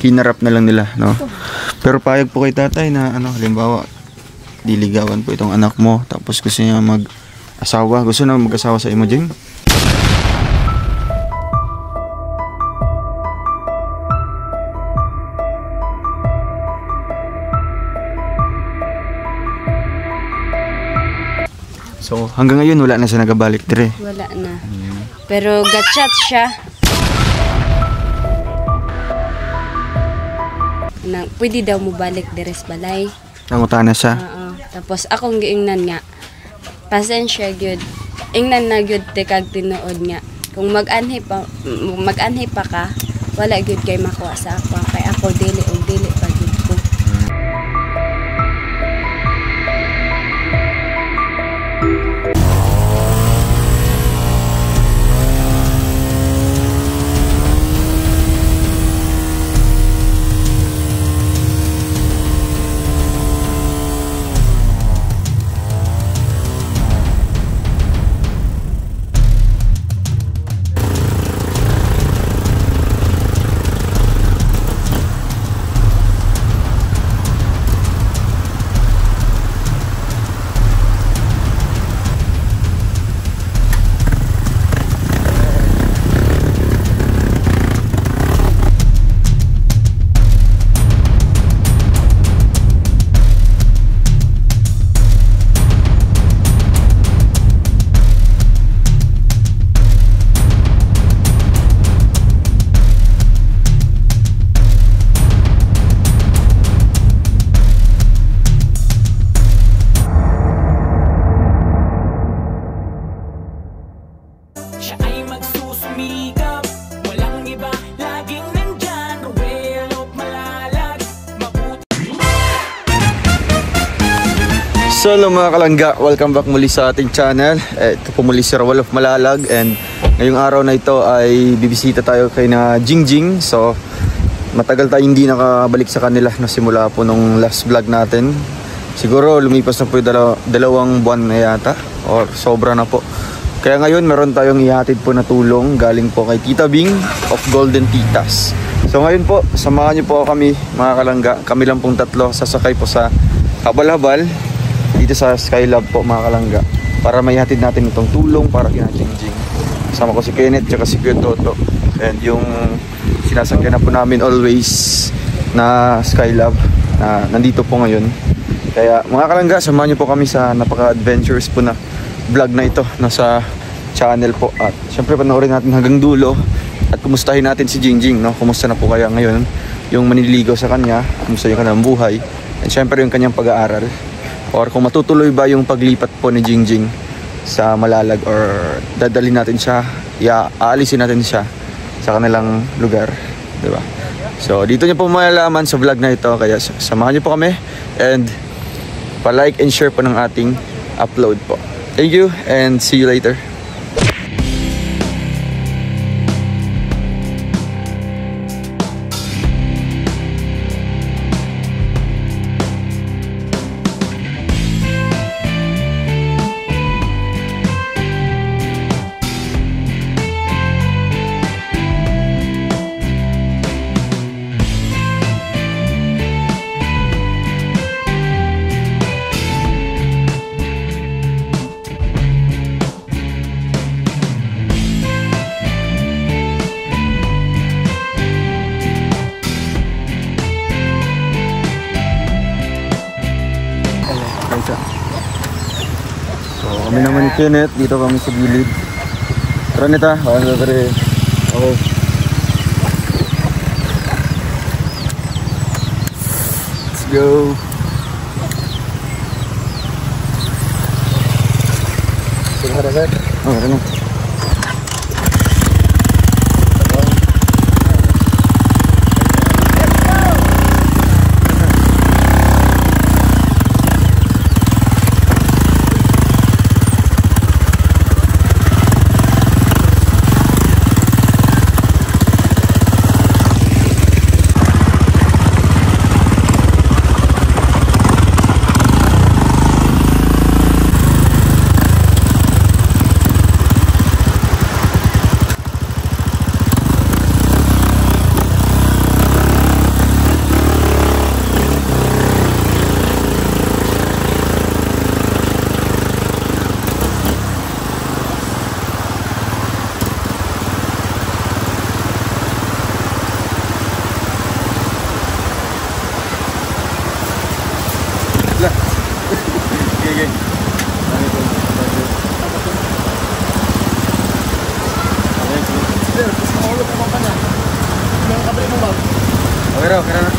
kinarap na lang nila, no? Pero payag po kay tatay na ano, halimbawa diligawan po itong anak mo tapos gusto niya mag-asawa, gusto na mag-asawa sa imo, Jing? So, hanggang ngayon wala na siya nagabalik dire. Wala na. Pero gatchat siya. Na, pwede daw mo balik dire sa balay. Nangutana siya. Oo. Tapos akong giingnan nga. Pasensya gyud. Ingnan na gyud te kag tinuod nga. Kung mag-anhi pa ka, wala gyud kay makuha sa ako. Kay ako dili pa gyud ko. So hello mga kalangga, welcome back muli sa ating channel. Ito po muli si Rawal of Malalag, and ngayong araw na ito ay bibisita tayo kay na Jingjing. So matagal tayo hindi nakabalik sa kanila na simula po nung last vlog natin. Siguro lumipas na po yung dalawang buwan na yata, or sobra na po. Kaya ngayon meron tayong ihatid po na tulong galing po kay Tita Bing of Golden Titas. So ngayon po, samahan niyo po kami mga kalangga. Kami lang pong tatlo sasakay po sa habal-habal dito sa Skylab po mga kalangga, para may hatid natin itong tulong para kina Jingjing. Kasama ko si Kenneth at si Kuya Toto, and yung sinasakyan na po namin always na Skylab na nandito po ngayon. Kaya mga kalangga, samahan niyo po kami sa napaka-adventurous po na vlog na ito nasa channel po. At syempre panoorin natin hanggang dulo at kumustahin natin si Jingjing, no? Kumusta na po kaya ngayon yung manililigaw sa kanya, kumusta yung kanyang buhay, and syempre yung kanyang pag-aaral. Or kung matutuloy ba yung paglipat po ni Jingjing sa Malalag, or dadalhin natin siya, aalisin natin siya sa kanilang lugar, di ba? So dito niyo po malalaman sa vlog na ito, kaya samahan niyo po kami and pa-like and share po ng ating upload po. Thank you and see you later. So kami naman ni Kenneth, dito kami sa gilid. Tara nita, okay. Let's go. Oh, Okay na.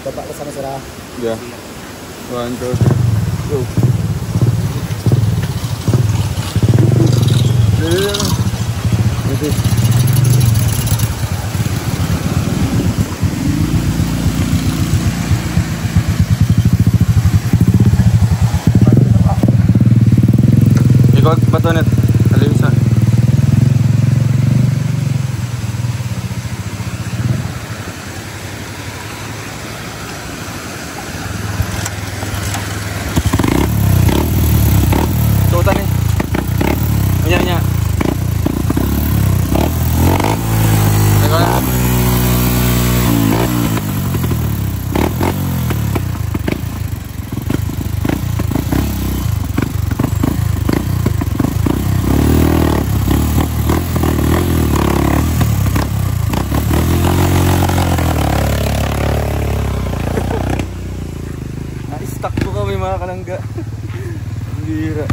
Baba ka sama sila. Yeah. 1, 2, 3. Go. Okay. Ikot batonet. Alisa. Tutan nih. Nya. Tekan. Na-stuck ko kami mga kalangga. Ang bira.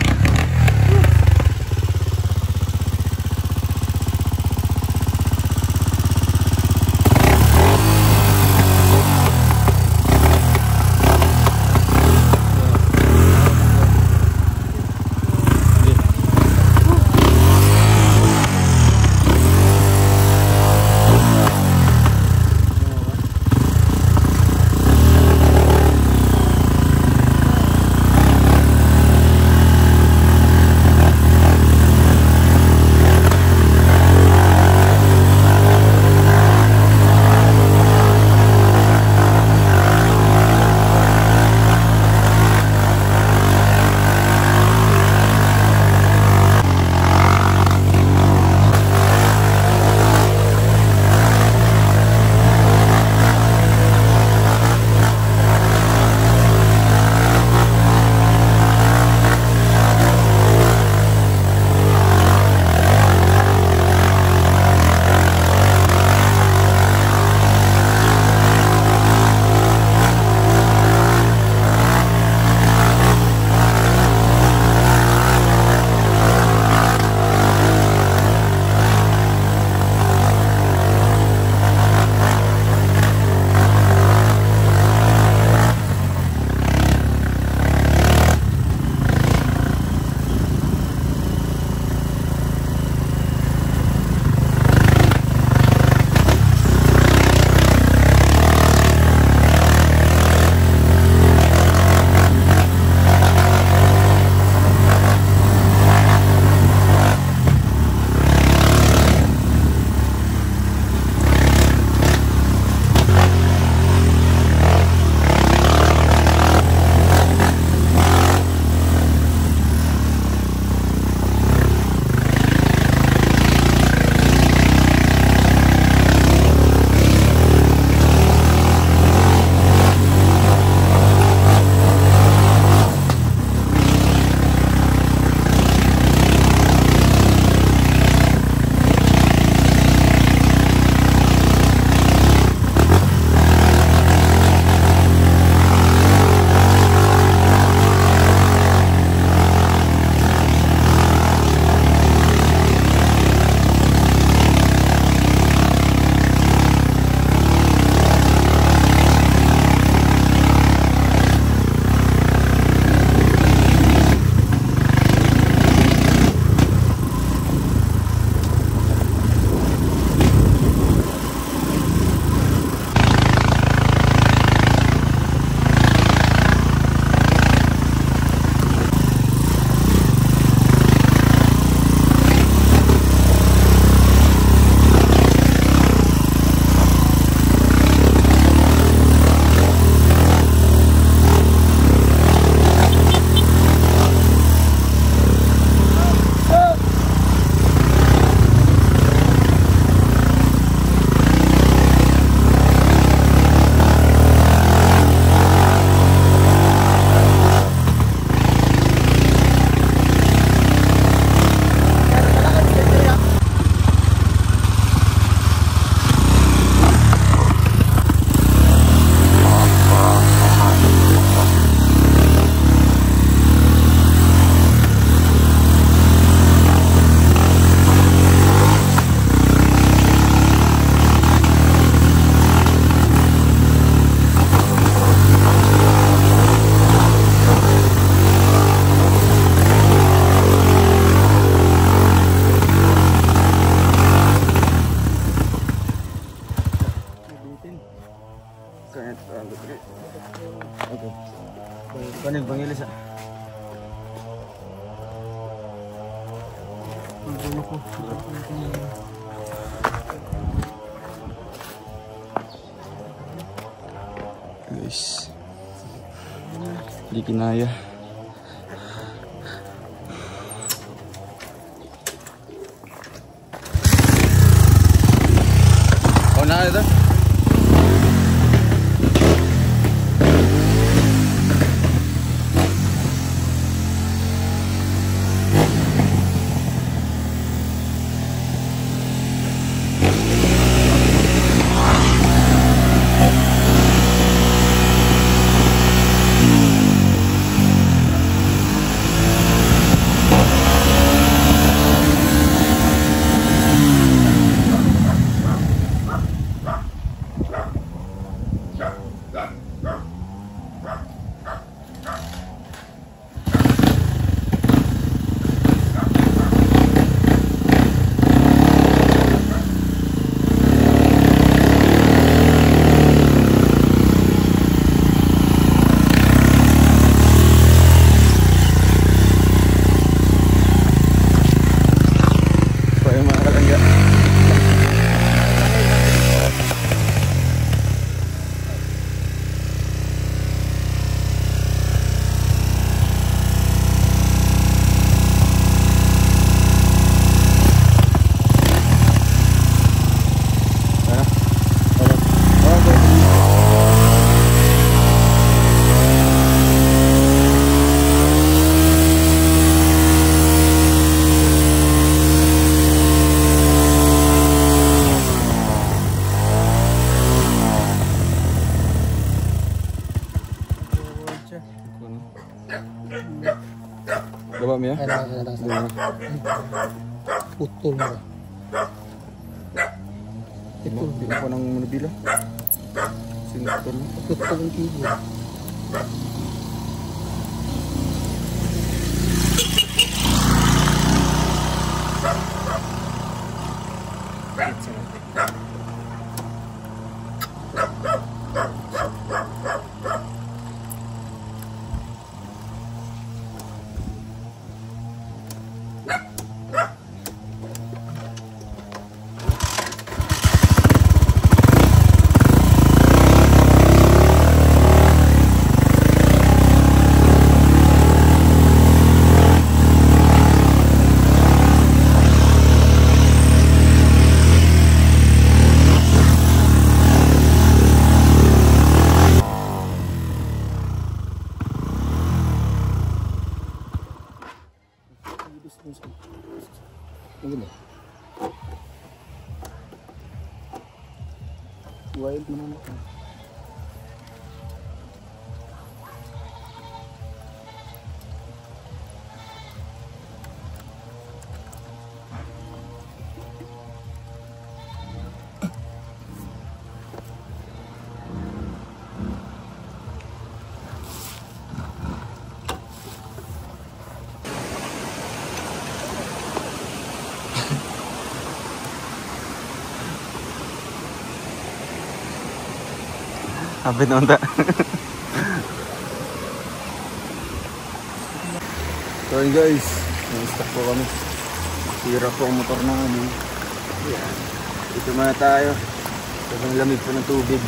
Guys, hindi kinaya. Oh, na ito. Baba mo ya? Putol mo. Ito, hindi ko nang manubila. Sinutol mo. Putol ang tibo. Wild mo naman ito. Hapit naman ta. So yun guys, na-stop po kami. Sira po ang motor na kami. Ayan. Dito muna tayo. Sobrang lamig po ng tubig.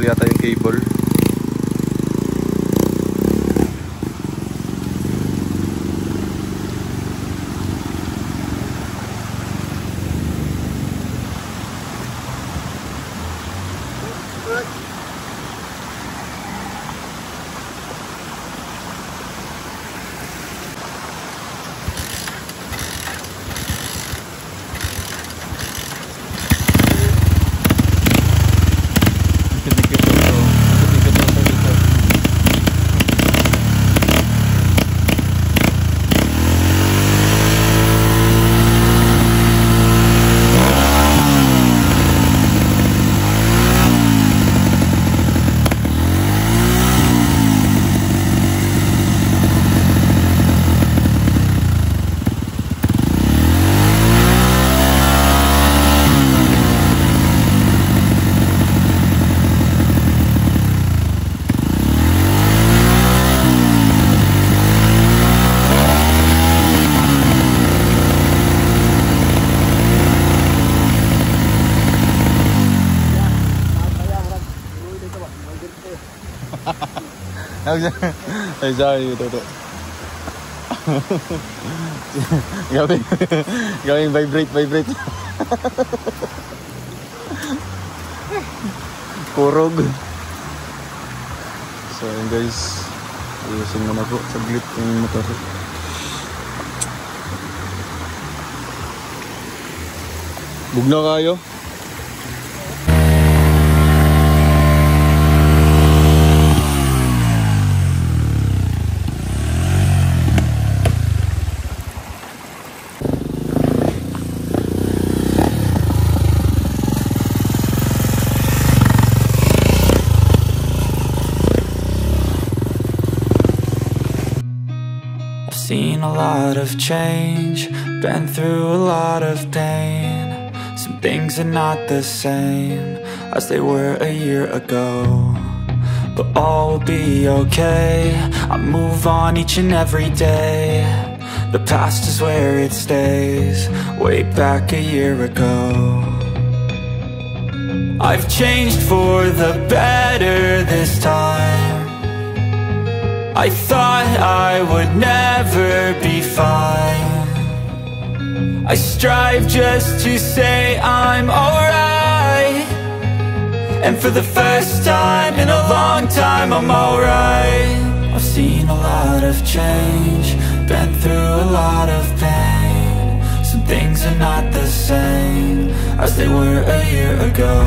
Yata yung cable. Ay, sorry, ito. Gawing vibrate. Kurog. So yun guys, ayusin mo na po saglit yung motor. Bugna kayo. Seen a lot of change, been through a lot of pain. Some things are not the same as they were a year ago, but all will be okay. I move on each and every day. The past is where it stays, way back a year ago. I've changed for the better this time. I thought I would never be fine. I strive just to say I'm alright, and for the first time in a long time I'm alright. I've seen a lot of change, been through a lot of pain. Some things are not the same as they were a year ago,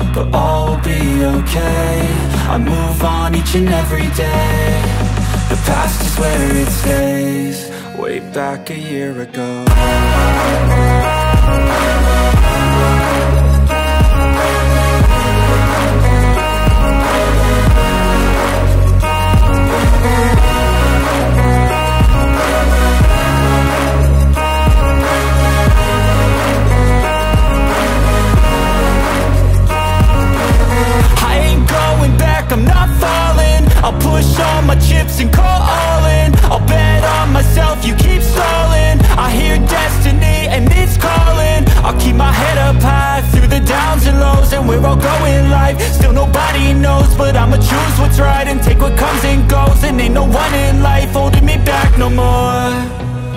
but all will be okay. I move on each and every day. The past is where it stays, way back a year ago. I'm not falling, I'll push all my chips and call all in. I'll bet on myself, you keep stalling. I hear destiny and it's calling. I'll keep my head up high through the downs and lows, and we're all going life. Still nobody knows, but I'ma choose what's right and take what comes and goes. And ain't no one in life holding me back no more.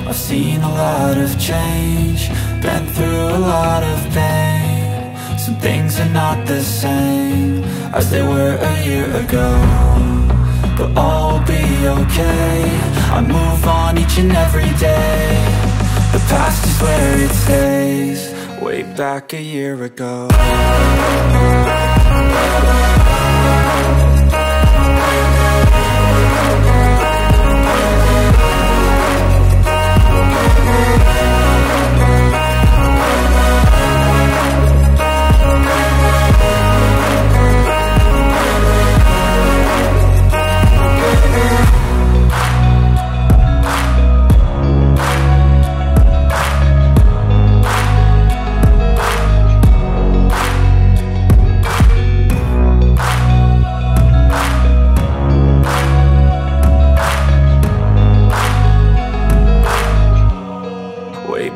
I've seen a lot of change, been through a lot of pain. Some things are not the same as they were a year ago, but all will be okay. I move on each and every day. The past is where it stays, way back a year ago.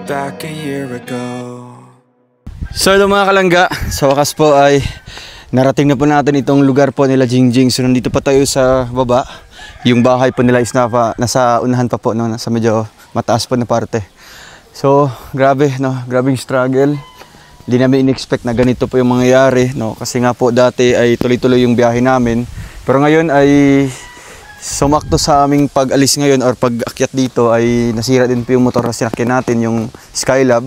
Back a year ago. So hello mga kalangga, sa wakas po ay narating na po natin itong lugar po nila Jingjing. So nandito pa tayo sa baba. Yung bahay po nila is nasa unahan pa po, no? Nasa medyo mataas po na parte. So grabe, no? Grabing struggle. Hindi namin in-expect na ganito po yung mangyayari, no? Kasi nga po dati ay tuloy-tuloy yung biyahe namin. Pero ngayon ay sumakto sa aming pag-alis ngayon or pag-akyat dito ay nasira din po yung motor na sinakyan natin, yung Skylab.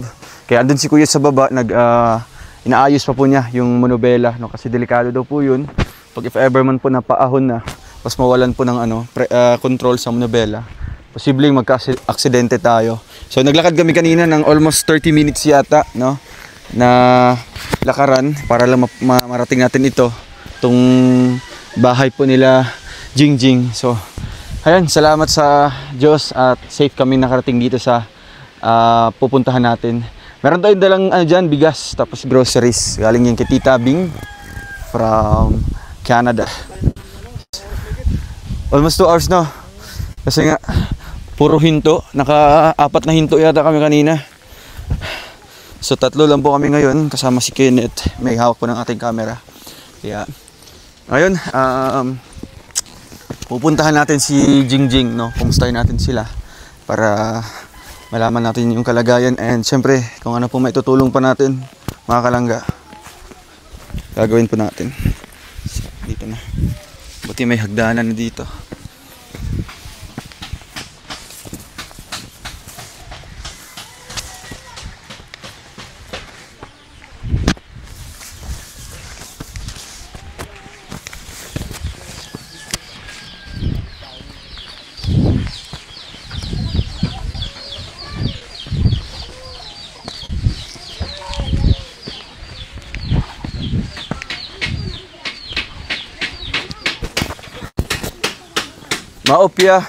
Kaya andun si Kuya sa baba, inaayos pa po niya yung monobela, no? Kasi delikado daw po yun. Pag if ever man po napaahon na, pas mawalan po ng control sa monobela, posibleng magka-aksidente tayo. So naglakad kami kanina ng almost 30 minutes yata, no? Na lakaran para lang marating natin itong bahay po nila Jingjing. So, ayan, salamat sa Diyos at safe kami nakarating dito sa pupuntahan natin. Meron tayong dalang dyan, bigas, tapos groceries. Galing yung kay Tita Bing from Canada. Almost 2 hours no? Kasi nga, puro hinto. Naka-4 na hinto yata kami kanina. So, 3 lang po kami ngayon. Kasama si Kenneth. May hawak po ng ating camera. Kaya, Ngayon, pupuntahan natin si Jingjing, no? Kumustahin natin sila para malaman natin yung kalagayan and syempre kung ano po maitutulong pa natin mga kalangga. Gagawin po natin. So, dito na. Buti may hagdanan na dito. Maopya.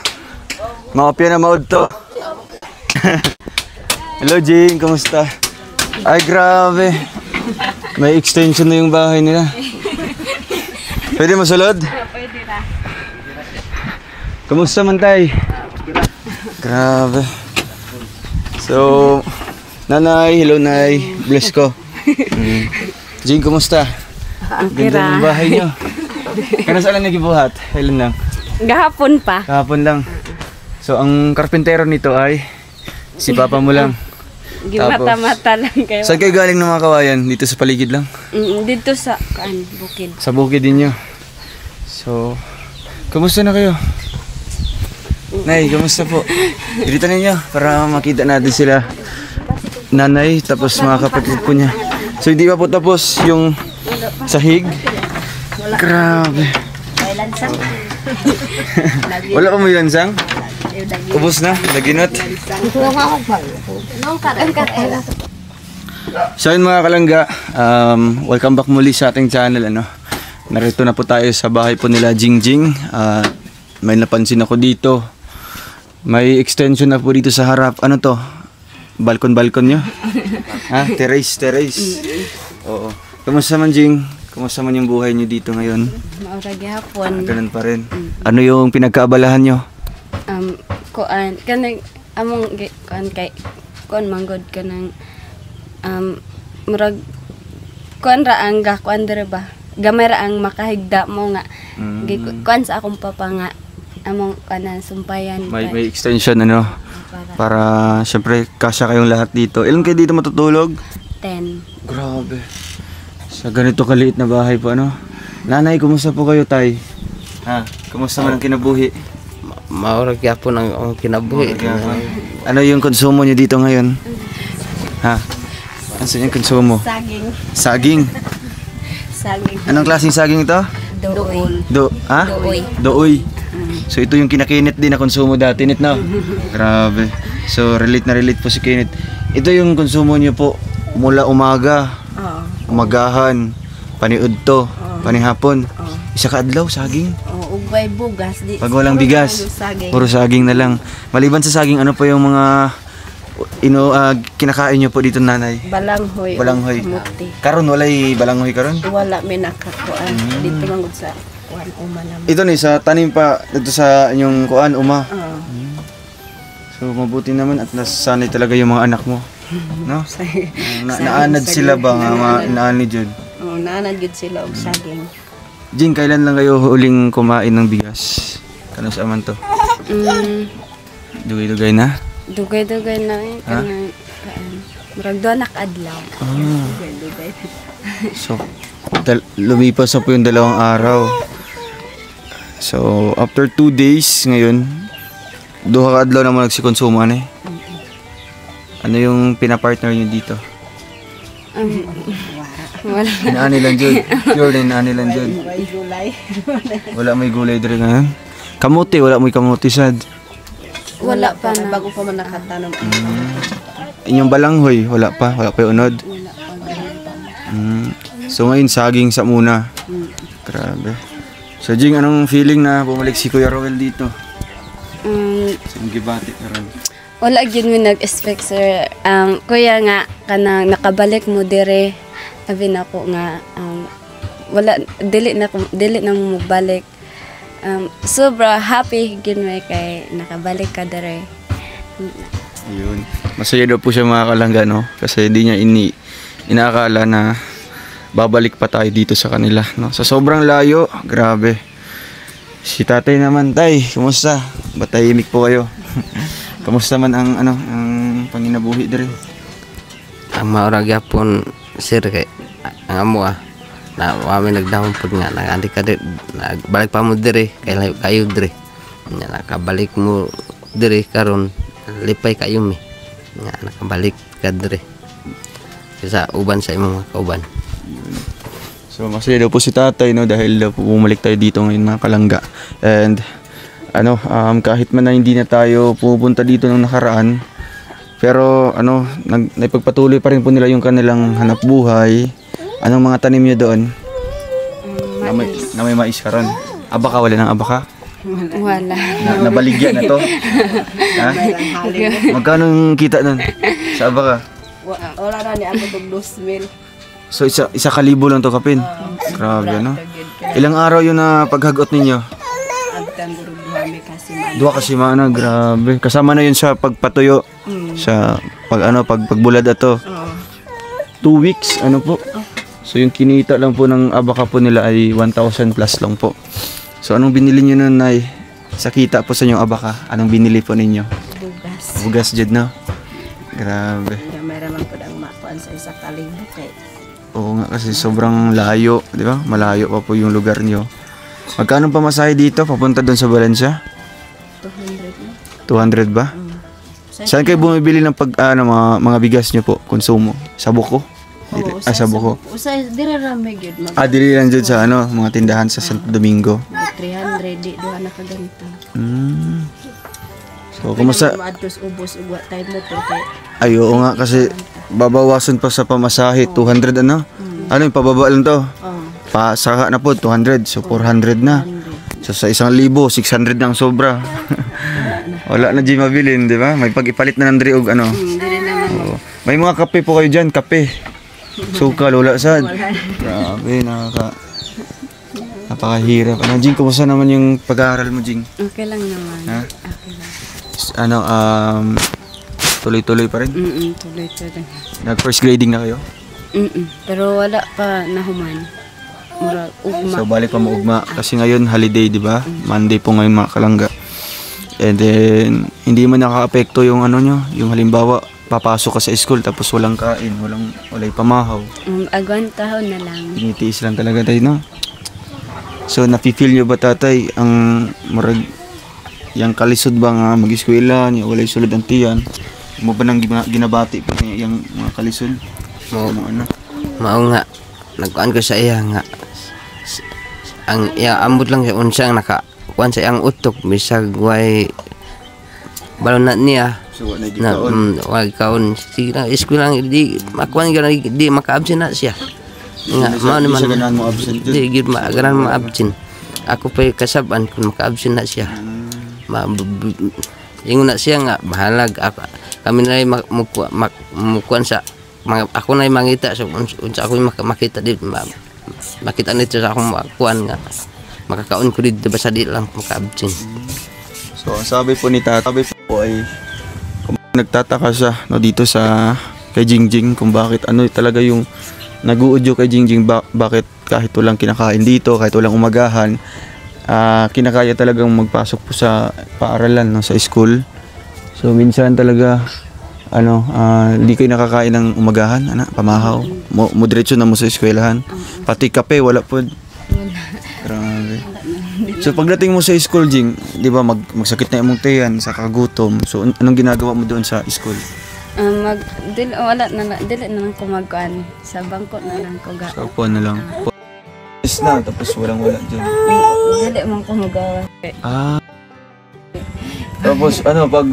Maopya na maod to. Hello Jing, kumusta? Ay grabe. May extension na yung bahay nila. Pwede masulod? Pwede na. Kumusta man tay? Grabe. So, nanay, hello nay. Bless ko. Jing, kumusta? Ang Ganda ng bahay nyo. Kano saan lang nagibuhat? Kailan lang? Gahapon pa. Kahapon lang. So, ang karpentero nito ay si papa mo lang. Gimata-mata lang kayo. Saan kayo galing ng mga kawayan? Dito sa paligid lang? Dito sa bukid. Sa bukid din nyo. So, kamusta na kayo? Nay, kamusta po? Dito ninyo para makita natin sila. Nanay, tapos mga kapatid po niya. So, hindi pa po tapos yung sahig. Grabe. Wala pa mo yung lansang? Ubus na? Laginot? So yun mga kalangga, welcome back muli sa ating channel. Narito na po tayo sa bahay po nila Jingjing. May napansin ako dito. May extension na po dito sa harap. Ano to? Balkon nyo? Ha? Terrace. Oo. Kamusta man Jing? Kamusta man yung buhay nyo dito ngayon? Maurag gahapon. Ganun pa rin. Ano yung pinagkaabalahan nyo? Kanang among kuan kay kuan manggod kanang murag kuan ra ang kuan dire ba? Gamay ra ang makahigda mo nga. Kuan sa akong papa nga among kanan sumpayan. May extension para syempre kasya kayong lahat dito. Ilan kayo dito matutulog? 10. Grabe. Sa ganito kaliit na bahay po Nanay, kumusta po kayo tay? Ha? Kumusta man ang kinabuhi? Maurag yapon ang kinabuhi. Ano yung konsumo nyo dito ngayon? Ha? Ano yung konsumo? Saging. Saging? Saging. Anong klaseng saging ito? Dool. Dooy. Dooy. So ito yung kinakinit din na konsumo dati, Nit, no? Grabe. So relate na relate po si Kinit. Ito yung konsumo nyo po mula umaga, umagahan, paniudto, panihapon. Isa ka adlaw, saging. Ugbay bugas. Pag walang bigas, puro saging na lang. Maliban sa saging, ano pa yung mga kinakain nyo po dito nanay? Balanghoy. Balanghoy. Kamuti. Karon walay balanghoy karon? Wala may nakakuan. Dito lang sa kuan uma naman. Ito ni sa tanim pa dito sa inyong kuan uma. So mabuti naman at nasanay talaga yung mga anak mo. No? Naanad sila ba nga naanid yun? Oo, naanad yun sila og saging. Jing, kailan lang kayo huling kumain ng bigas? Kano sa aman to? Dugay-dugay na? Dugay-dugay na yun. Murag doon nakadlaw. Dugay-dugay. So, lumipas na po yung 2 araw. So, after 2 days ngayon, 2 ka adlaw naman nagsikonsumo Ano yung pinapartner nyo dito? Wala. Inaani lang dyan. Pure na inaani lang dyan. Wala may gulay dito ngayon. Kamuti, wala may kamuti sad. Wala pa na. Bago pa man nakatanom. Inyong balanghoy, wala pa yung unod. So ngayon saging sa muna. Grabe. So Jing, anong feeling na bumalik si Kuya Roel dito? Sa Gibati karon. Wala gyud mi nag-expect sir. Kuya nga kanang nakabalik mo dire. Sabi na ko nga wala dili na mo balik. Sobra happy gyud mi kay nakabalik ka dire. Ayun. Masaya daw po siya mga kalangga, no? Kasi hindi niya inaakala na babalik pa tayo dito sa kanila, no? Sa sobrang layo, grabe. Si tatay naman, tay, kumusta? Ba't tahimik po kayo? Kamusta man ang ang panginabuhi diri? Ang maurag yapon sir kay ang amo na wami nagdahon pud nga nagandi ka balik pa mo diri kay layo kayo diri. Nya nakabalik mo diri karon lipay kayo mi. Nya nakabalik ka diri. Sa uban sa imong mga kauban. So masaya daw po si tatay, no, dahil daw po bumalik tayo dito ngayon mga kalangga. And kahit man na hindi na tayo pupunta dito nung nakaraan, pero naipagpatuloy pa rin po nila yung kanilang hanap buhay. Anong mga tanim niyo doon? Na may mais ka ron. Abaka, wala ng abaka? Wala. Nabaligyan na to? Ha? Magkano yung kita nun sa abaka? Wala na ni ako tong 2,000. So isa kalibo lang to kapin. Grabe, no? Ilang araw yun na paghagot ninyo? Agtan guru duhami kasi man. Dua kasi mana, grabe. Kasama na yun sa pagpatuyo. Sa pagbulad ato. 2 weeks, po. So yung kinita lang po ng abaka po nila ay 1,000 plus lang po. So anong binili niyo nun, Nay? Sa kita po sa inyong abaka, anong binili po ninyo? Bugas. Bugas jud, no? Grabe. Gamay raman pud ang makuan sa isa ka libo kay. Oo nga, kasi sobrang layo, di ba? Malayo pa po yung lugar nyo. Magkano pamasahe dito papunta doon sa Valencia? 200 na. 200 ba? Saan kayo bumibili ng mga bigas nyo po, konsumo? Sa buko? Sa buko. Usa dire ra may gyud mag. Dili lang dyan sa mga tindahan sa Santo Domingo. 300 di duha na ka ganito. So, kumusta? Maadtos ubos ug wa tay motor kay. Ay, oo nga, kasi babawasan pa sa pamasahe, 200 Ano yung pababa lang to? Pasaka na po, 200, so 400 na. So sa 1,000, 600 na ang sobra. Wala na di mabilin, di ba? May pag-ipalit na ng diri og Dire naman. May mga kape po kayo dyan, kape. Sukal, wala sad. Grabe, napakahirap. Jing, kumusta naman yung pag-aaral mo, Jing? Okay lang naman. Ha? Okay lang. Tuloy-tuloy pa rin? Tuloy-tuloy. Nag-first grading na kayo? Pero wala pa nahuman. Murag ugma. So balik pa maugma kasi ngayon holiday, di ba? Monday po ngayon mga kalangga. And then hindi man nakaka-apekto yung nyo, yung halimbawa papasok ka sa school tapos walang kain, walay pamahaw. Agwan tahon na lang. Tinitiis lang talaga tayo, no? So napi-feel nyo ba, tatay, ang murag yang kalisod ba nga mag-eskwela, walay sulod ang tiyan? Mo ba nang ginabati pa yung mga kalisod? Mao nga nagkuan ko sa iya nga ang ambot lang sa unsang nakakuan sa iyang utok bisag way balon na niya. So wala kaon sila eskwela di makuan gyud di maka-absent na siya nga mao naman mo absent di gyud ganan mo absent ako pa kasaban kun maka-absent na siya ingon na siya nga bahalag kami na mukuan sa ako na mangita so unsa ako makita dito makita nito sa akong kuan nga makakaon ko dito basta di lang maka-absent. So ang sabi po ni tatay po ay nagtataka siya dito sa kay Jingjing kung bakit talaga yung nag-uudyo kay Jingjing bakit kahit walang kinakain dito, kahit walang umagahan, kinakaya talagang magpasok po sa paaralan, sa school. So minsan talaga hindi kayo nakakain ng umagahan, pamahaw. Diretso na mo sa eskwelahan. Pati kape wala po. Grabe. So pagdating mo sa school, Jing, di ba magsakit na imong tiyan sa kagutom. So anong ginagawa mo doon sa school? Dili na lang ko magkuan sa bangko na lang ko ga. Sa upuan na lang. Na tapos wala dyan. Dili man ko magawa. Tapos pag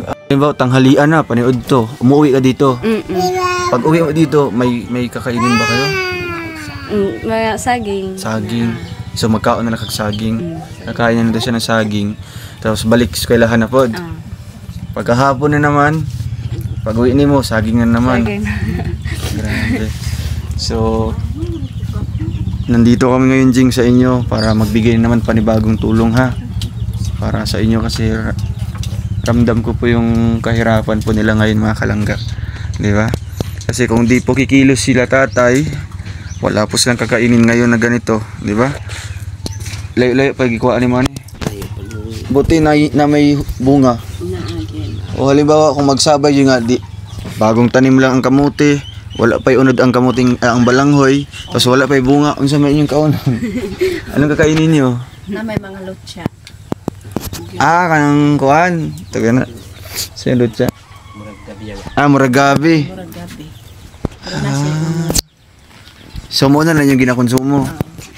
tanghalian na paniud to, umuwi ka dito. Pag uwi mo dito, may kakainin ba kayo? Mga saging. Saging. So magkaon na lang kag saging. Kakain na siya ng saging. Tapos balik eskwelahan na pod. Pagkahapon na naman, pag uwi nimo saging na naman. Saging. Grabe. So nandito kami ngayon, Jing, sa inyo para magbigay naman panibagong tulong, ha. Para sa inyo kasi ramdam ko po yung kahirapan po nila ngayon, mga kalangga. Di ba? Kasi kung di po kikilos sila, tatay, Wala po silang kakainin ngayon na ganito, di ba? Layo-layo pag ikuha ni Manny. Buti na may bunga. O halimbawa kung magsabay yung nga, bagong tanim lang ang kamuti, wala pa'y unod ang kamuting ang balanghoy, tapos wala pa'y bunga, unsa may inyong kaunon? Anong kakainin niyo? Na may mga lutsa. Kanang kuan. Taga na. Sino siya? Murag gabi. Murag gabi. Pero nasa mga So muna na yung ginakonsumo.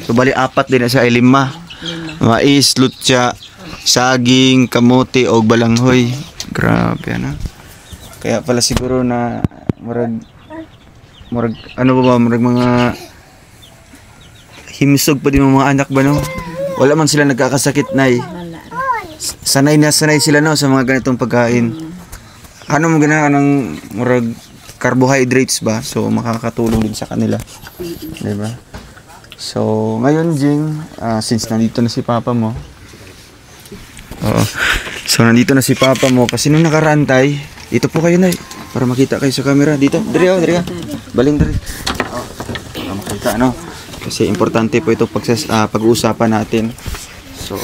So bali 4 din na siya ay 5. Mais, lutsa, saging, kamote o balanghoy. Grabe ano. Kaya pala siguro na murag ano ba murag mga himsog pa din mga anak ba no? Wala man sila nagkakasakit nay. wala. Sanay na sanay sila no sa mga ganitong pagkain. Ano mo gana ng murag carbohydrates ba? So makakatulong din sa kanila. 'Di ba? So ngayon Jing, since nandito na si Papa mo. Oo. So nandito na si Papa mo kasi nung nakaraan tay, dito po kayo nay para makita kayo sa camera dito. Diri ka. Baling diri. Para makita no. Kasi importante po ito pag-uusapan natin. So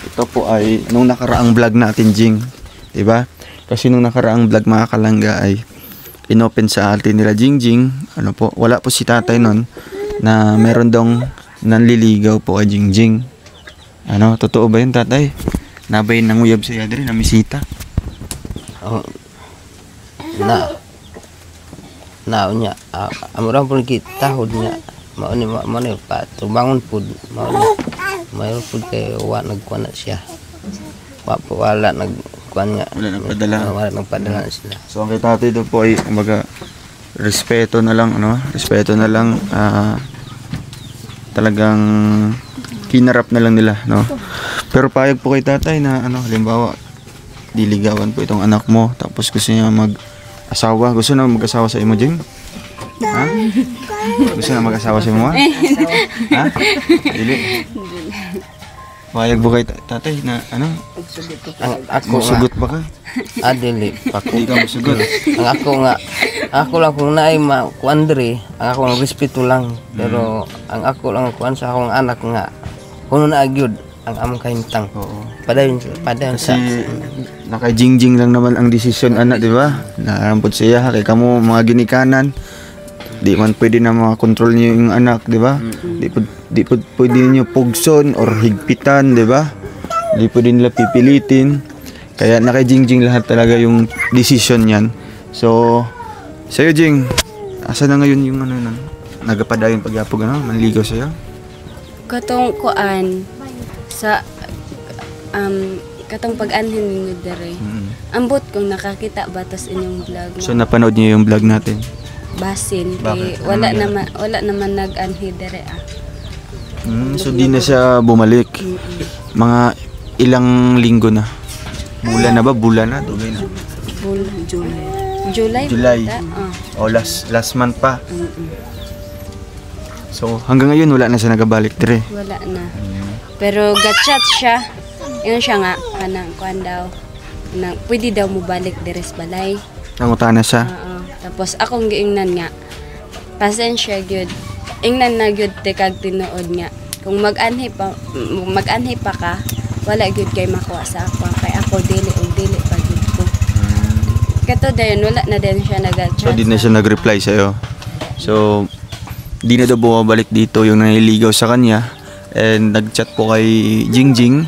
ito po ay nung nakaraang vlog natin Jing, 'di ba? Kasi nung nakaraang vlog mga kalangga ay inopen sa atin nila Jingjing. Ano po, wala po si tatay nun na meron dong nanliligaw po kay Jingjing. Ano, totoo ba yun tatay? Nabay nang uyab sa yadri na misita. Oh, na unya amurang pun kita hudnya mau ni pa tubangon pud mau mayroon pud kay wa nagkuan na siya. Wala nagkuan nga. Wala nagpadala na sila. So ang kay tatay doon po ay kumbaga respeto na lang talagang kinarap na lang nila no. Pero payag po kay tatay na ano halimbawa diligawan po itong anak mo tapos gusto niya mag-asawa. Gusto na mag-asawa sa imo Jing? Ha? Gusto na mag-asawa sa imo? Ha? Dili. Payag po kay tatay na ano? Ako Sugot ba ka? Dili Hindi ka masugot. ako lang kung naay kuan diri, ang akong respeto lang. Pero ang ako lang kuan sa akong anak nga kuno na agyud ang among kahimtang. Oo. Padayon sa Kasi naka-jingjing lang naman ang desisyon anak, di ba? Narampot siya kay kamo mga ginikanan. Di man pwede na makakontrol niyo yung anak, di ba? Di pwede niyo pugson or higpitan, di ba? Di pwede nila pipilitin. Kaya naka-jingjing lahat talaga yung desisyon niyan. So, sa'yo Jing, asa na ngayon yung ano nun? Nagapadayon pagyapog ano? Manligaw sa'yo? Katong kuan sa katong pag-anhin ninyo dere. Ambot kung nakakita ba tas inyong vlog So, napanood niyo yung vlog natin? basin Bakit? wala naman nag-anhi dere So, di na siya bumalik. Mga ilang linggo na? Bulan na ba? Bulan na? Dugay na? July. July. O last month pa. So hanggang ngayon wala na siya nagabalik dire. Wala na. Pero gatchat siya. Yun siya nga kanang kuan daw. Pwede daw mo balik dire sa balay. Nangutana siya. Tapos akong giingnan nga. Pasensya gyud. Ingnan na gyud te kag tinuod nga. Kung mag-anhi pa ka, wala gyud kay makuha sa ako. Kay ako dili pa gyud ko. Kato dayon wala na din siya nag-chat. So di na siya nag-reply sa'yo. So di na daw bumabalik dito yung naniligaw sa kanya. And nag-chat po kay Jingjing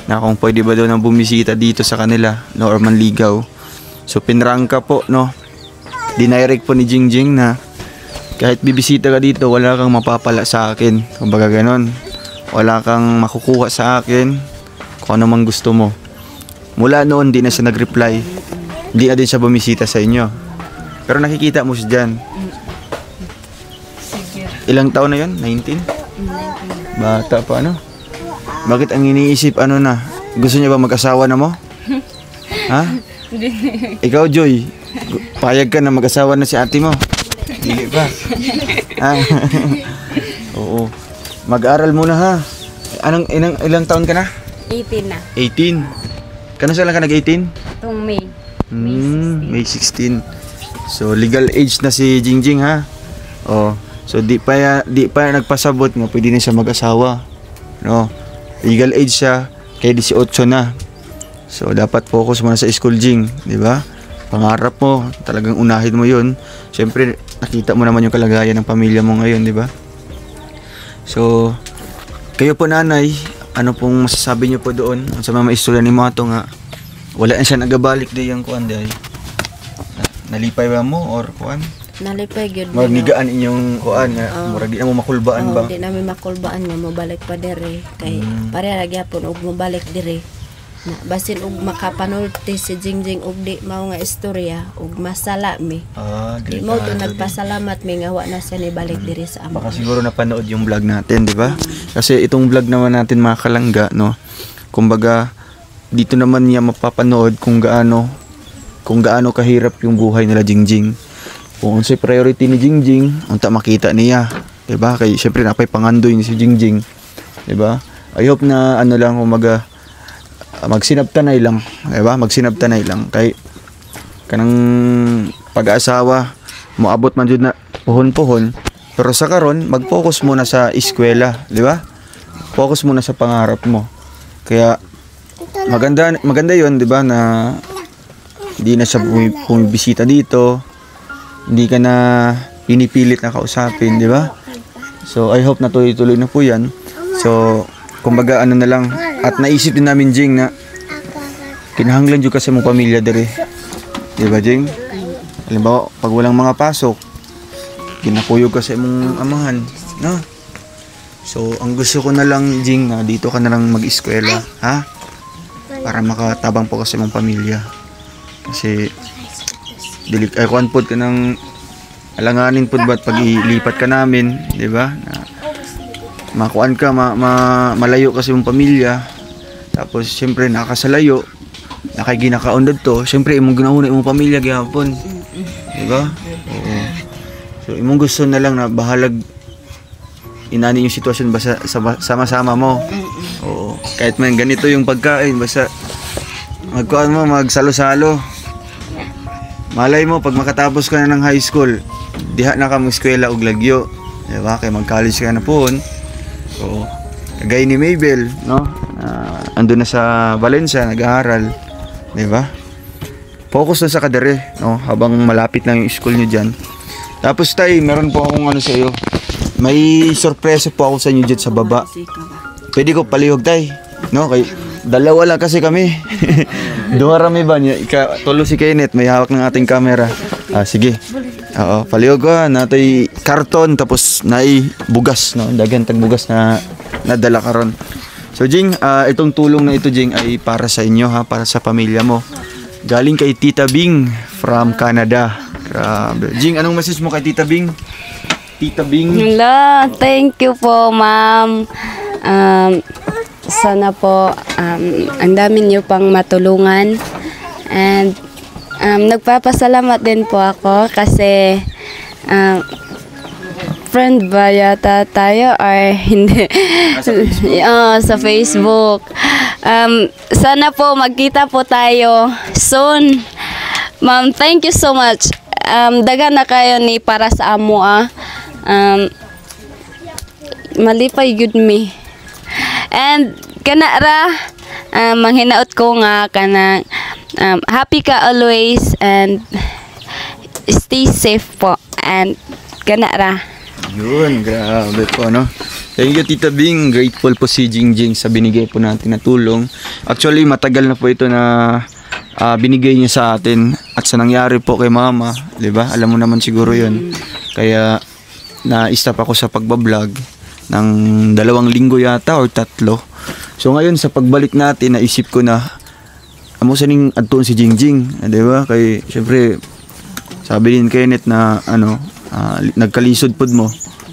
na kung pwede ba daw nang bumisita dito sa kanila no, or manligaw. So pinrangka po no. Dinirect po ni Jingjing na kahit bibisita ka dito wala kang mapapala sa akin. Kumbaga ganon. Wala kang makukuha sa akin kung ano mang gusto mo. Mula noon di na siya nag-reply. Hindi na din siya bumisita sa inyo. Pero nakikita mo siya dyan. Ilang taon na yun? 19? Bata pa ano? Bakit ang iniisip ano na? Gusto niya ba mag-asawa na mo? Ha? Ikaw Joy, payag ka na mag-asawa na si ate mo? Hindi pa. Ha? Oo. Mag-aral muna ha. Ilang taon ka na? 18 na. 18. Kano saan lang ka nag-18? Itong May. May 16. So legal age na si Jingjing ha. Oh. So di pa nagpasabot nga pwede na siya mag-asawa. No? Legal age siya, kaya 18 na. So dapat focus muna sa school, Jing, di ba? Pangarap mo, talagang unahin mo 'yun. Syempre, nakita mo naman yung kalagayan ng pamilya mo ngayon, di ba? So, kayo po nanay, ano pong masasabi niyo po doon sa mga istorya ni Mato nga wala na siya nagabalik di yung kuan di nalipay ba mo or kuan? Nalipay gyud. Magnigaan inyong kuan nga murag di na mo makulbaan ba? Di namin makulbaan nga mobalik pa dire kay pareha gyapon og mobalik dire. Na basin og makapanulti si Jingjing og di mao nga istorya og masala mi. Di mo to nagpasalamat mi nga wa na siya ni balik dire sa amo. Baka siguro napanood yung vlog natin, di ba? Kasi itong vlog naman natin mga kalangga, no. Kumbaga dito naman niya mapapanood kung gaano kahirap yung buhay nila Jingjing. Kung unsay priority ni Jingjing, unta makita niya, 'di ba? Kay syempre napay pangandoy ni si Jingjing, 'di ba? I hope na ano lang kumaga magsinabtanay lang, 'di ba? Magsinabtanay lang kay kanang pag-aasawa moabot man jud na puhon-puhon, pero sa karon mag-focus muna sa eskwela, 'di ba? Focus muna sa pangarap mo. Kaya maganda 'yon, 'di ba, na hindi na siya bumibisita dito. Hindi ka na pinipilit na kausapin, di ba? So, I hope na tuloy-tuloy na po yan. So, kumbaga ano na lang. At naisip din namin, Jing, na kinahanglan dyan kasi mong pamilya dere. Di ba, Jing? Halimbawa, pag walang mga pasok, kinakuyog kasi mong amahan. No? So, ang gusto ko na lang, Jing, na dito ka na lang mag-eskwela. Ha? Para makatabang po kasi mong pamilya. Kasi kuan pod ka ng alanganin pod ba't pag ilipat ka namin, di ba? Makuan ka, malayo kasi yung pamilya. Tapos siyempre nakasalayo, nakaginakaundad to. Siyempre imong ginahuna imong pamilya gyapon. Di ba? Oo. So imong gusto na lang na bahalag inani yung sitwasyon basta sama-sama mo. Oo. Kahit man ganito yung pagkain, basta magkuan mo, magsalo-salo. Malay mo, pag makatapos ka na ng high school, diha na ka mag-eskwela og lagyo. Diba? Kaya mag-college ka na po. So, kagaya ni Mabel, no? Ando na sa Valencia, nag-aaral. Diba? Focus na sa kadere, no? Habang malapit lang yung school nyo dyan. Tapos tay, meron po akong ano sa iyo. May sorpresa po ako sa inyo dyan sa baba. Pwede ko palihog tay, no? Kay dalawa lang kasi kami. Dumarami ba niya? Tulo si Kenneth, may hawak ng ating camera. Sige. Oo, palihog ko natay karton tapos nai bugas, no? Dagan tag bugas na nadala karon. So Jing, itong tulong na ito Jing ay para sa inyo ha, para sa pamilya mo. Galing kay Tita Bing from Canada. Grabe. Jing, anong message mo kay Tita Bing? Tita Bing. Hello, thank you po, ma'am. Sana po ang dami niyo pang matulungan. And nagpapasalamat din po ako kasi friend ba yata tayo or hindi? Sa Facebook. Sana po magkita po tayo soon. Ma'am, thank you so much. Dagan na kayo ni para sa amo malipay good me. And kanara manghinaot ko nga kana happy ka always and stay safe po and kanara. Yun, grabe po, no? Thank you, Tita Bing. Grateful po si Jingjing sa binigay po natin na tulong. Actually, matagal na po ito na binigay niya sa atin. At sa nangyari po kay Mama, di ba? Alam mo naman siguro yun. Kaya, na-stop ako sa pagbablog ng 2 linggo yata or 3. So, ngayon, sa pagbalik natin, naisip ko na amo sa ning adtuon si Jingjing, di ba? Kay, syempre, sabi din Kenneth na, nagkalisod pod mo,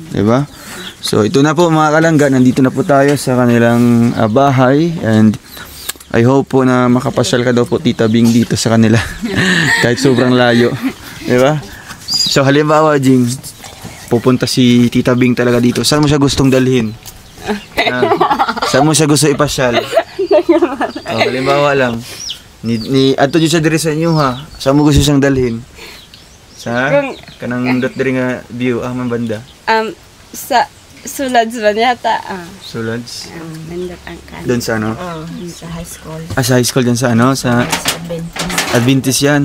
di ba? So ito na po mga kalangga, nandito na po tayo sa kanilang bahay and I hope po na makapasyal ka daw po Tita Bing dito sa kanila kahit sobrang layo, di ba? So halimbawa Jing, pupunta si Tita Bing talaga dito, saan mo siya gustong dalhin? Saan mo siya gusto ipasyal? Halimbawa lang ni adto dito sa diri sa inyo ha, saan mo gusto siyang dalhin? Sa kanang dot diri nga view man banda. Sa sulad ba yata? Sulads. Nindot ang kan. Doon sa ano? Sa high school. Sa high school dyan sa ano? Sa Sa Adventist. Adventist yan.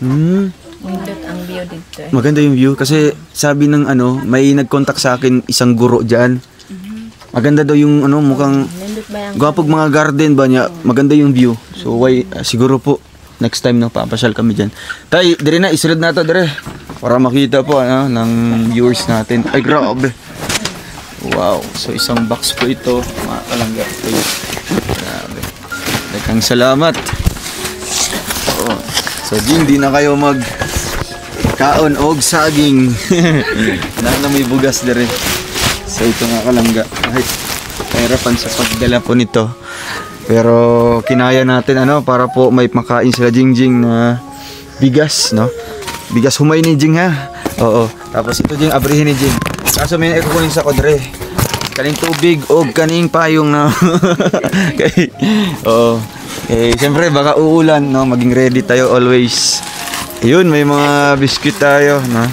Nindot ang view dito eh. Maganda yung view kasi sabi ng ano, may nag-contact sa akin isang guro dyan. Maganda daw yung ano, mukhang Nindot ba yung gwapog mga garden ba niya. Maganda yung view. So why, siguro po next time no, papasyal kami dyan. Tay, dire na, isulod na to dire. Para makita po ano, ng viewers natin. Ay, grabe. Wow. So isang box po ito. Mga kalangga. Ay, grabe. Dekang salamat. Oo. So di na kayo mag kaon og saging. Na may bugas dire. So ito nga kalangga. Ay, kahirapan sa pagdala po nito. Pero kinaya natin ano para po may makain sila Jingjing na bigas, no? Bigas humay ni Jing ha. Oo. Tapos ito Jing abrihin ni Jing. Kaso may ikukunin sa kodre. Kaning tubig o kaning payong na. Okay. Oo. Eh siyempre baka uulan, no? Maging ready tayo always. Ayun, may mga biscuit tayo, no?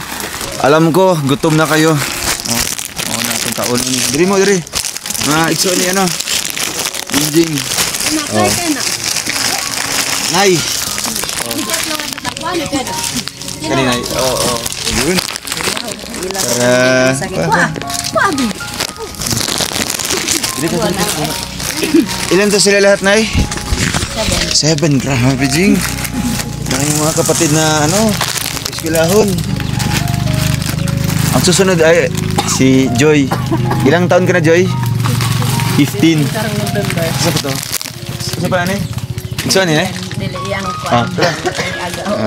Alam ko, gutom na kayo. Oo, natin taon ni. Diri mo diri. Ikso ni ano? Jingjing. Nakay ka na. Nay. Bigat lang ang takwani ka na. Kanina. Oo. Yun. Ilan to sila lahat, Nay? 7. Grabe, Jing. Yung mga kapatid na ano, eskwelahon. Ang susunod ay si Joy. Ilang taon ka na, Joy? 15. Isa pa to? Isa pa ano eh? Isa ano eh? Dili yang Ah, tara.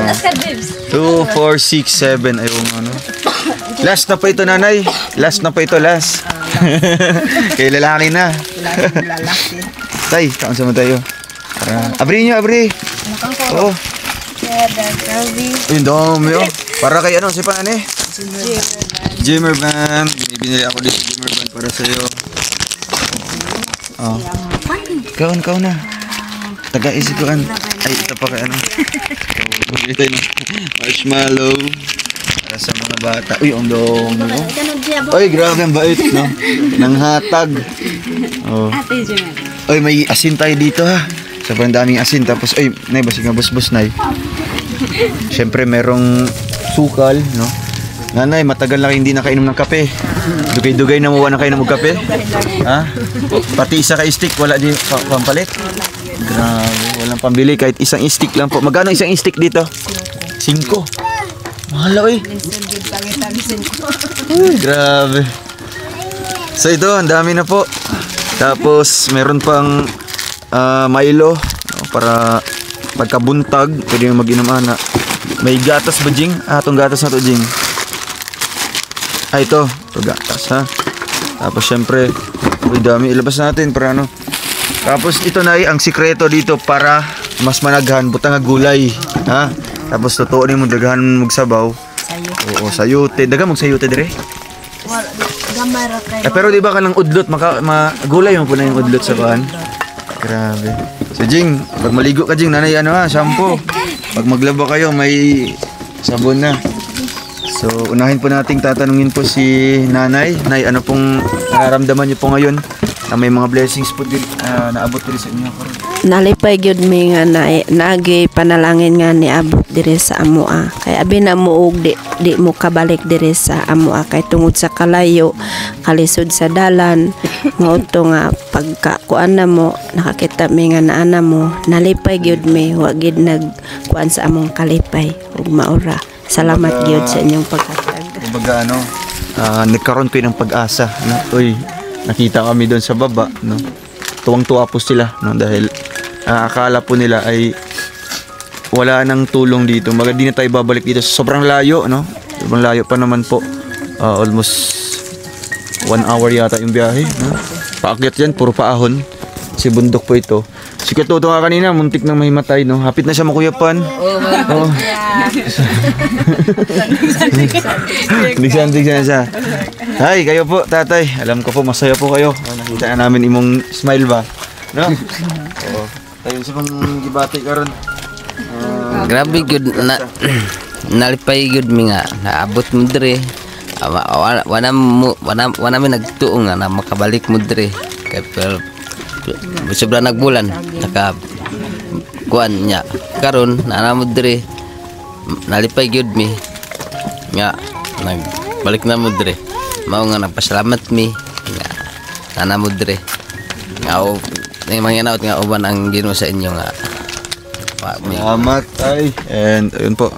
Last card, babes. 2, 4, 6, 7. Ayaw ano. Last na pa ito, nanay. Last na pa ito, last. Kay lalaki na. Lalaki. Tay, kaon sama tayo. Para. Abri nyo, abri. Oo. Yung dami oh. Para kay ano, si pa ano eh? Jimmer band. May binili ako dito Jimmer band para sa'yo. Oh. Kaon na. Taga-isip ko an. Ay, ito pa kay ano. So, magbili tayo ng marshmallow. Para sa mga bata. Uy, ang dong. Oh. Uy, grabe ang bait, no? Nang hatag. Oh. Ate Jimmy. Uy, may asin tayo dito ha. Sobrang daming asin. Tapos, ay, nay, basig nga bus-bus, nay. Siyempre, merong sukal, no? Nanay, matagal na kayo hindi nakainom ng kape. Dugay-dugay na mawa na kayo ng kape. Ha? Pati isa ka stick, wala di pampalit. Grabe, walang pambili. Kahit isang stick lang po. Magkano isang stick dito? 5. Mahal eh. Grabe. So ito, ang dami na po. Tapos, meron pang Milo. No, para pagkabuntag, pwede yung mag-inom ana. May gatas ba, Jing? Itong gatas na to, Jing. Ito gatas ha. Tapos syempre, uy dami, ilabas natin para ano. Tapos ito na ang sikreto dito para mas managhan, butang nga gulay, ha. Tapos totoo ni mo daghan magsabaw. Oo, sayote. Dagan magsayote dire. Wala gamay ra kay. Pero di ba kanang udlot gulay mo po na yung udlot sa kuan. Grabe. So Jing, pag maligo ka Jing, nanay ano ha, shampoo. Pag maglaba kayo, may sabon na. So, unahin po nating tatanungin po si Nanay. Nay, ano pong nararamdaman niyo po ngayon na may mga blessings po din naabot din sa inyo? Nalipay gyud mi nga nagi panalangin nga niabot diri sa amoa. Kay abi na mo og di mo kabalik diri sa amoa kay tungod sa kalayo, kalisod sa dalan, mao to nga pagkakuan na mo nakakita mi nga naana mo. Nalipay gyud mi wa gid nagkuan sa among kalipay ug maura. Salamat gyud sa inyong pagkatag. Kumbaga ano, nagkaroon kayo ng pag-asa. No? Uy, nakita kami doon sa baba, no? Tuwang-tuwa po sila, no? Dahil akala po nila ay wala nang tulong dito. Maga di na tayo babalik dito. Sobrang layo, no? Sobrang layo pa naman po. Almost 1 hour yata yung biyahe, no? Paakyat yan, puro paahon. Si bundok po ito. Si Katuto nga kanina, muntik nang mahimatay, no? Hapit na siya makuyapan. Oh. Digsan na siya. Hi, kayo po, tatay. Alam ko po, masaya po kayo. Nakita na namin imong smile ba? No? Oo. Tayo sa pang gibati karon. Grabe gyud na nalipay gyud mi nga naabot mo dire. wala mi nagtuong nga na makabalik mo diri kay pero sobra nagbulan naka kuan nya karon na mo diri nalipay gyud mi nga nagbalik na mo diri mao nga nagpasalamat mi nga nana mo diri nga manginaot nga uban ang Ginoo sa inyo nga salamat ay. And ayun po,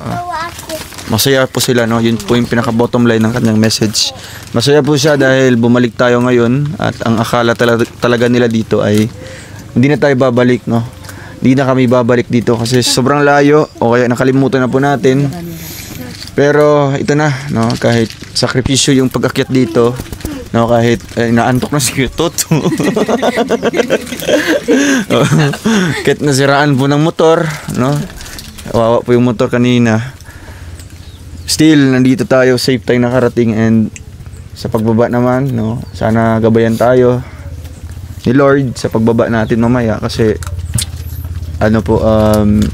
masaya po sila, no? Yun po yung pinaka bottom line ng kanyang message. Masaya po siya dahil bumalik tayo ngayon at ang akala talaga nila dito ay hindi na tayo babalik, no? Hindi na kami babalik dito kasi sobrang layo o kaya nakalimutan na po natin. Pero ito na, no? Kahit sakripisyo yung pag-akyat dito, no, kahit naantok na si Toto. Kahit nasiraan po ng motor, no? Wawa po yung motor kanina. Still, nandito tayo, safe tayo nakarating and sa pagbaba naman, no? Sana gabayan tayo ni Lord sa pagbaba natin mamaya kasi ano po,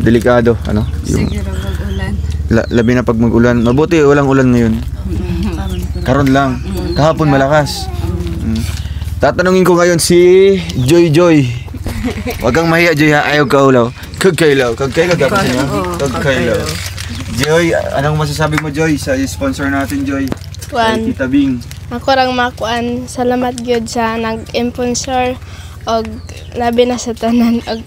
delikado, ano? Yung, Siguro mag-ulan. labi na pag mag-ulan. Mabuti, walang ulan ngayon. Karon lang. Kahapon malakas. Tatanungin ko ngayon si Joy Joy. Wag kang mahiya Joy ha. Ayaw kaulaw. Kagkailaw. Kagkailaw dapat niya. Kagkailaw. Joy, anong masasabi mo Joy sa sponsor natin Joy? Kuan, Tita Bing. ako rang makuan, salamat gyud sa nag-sponsor og labi na sa tanan og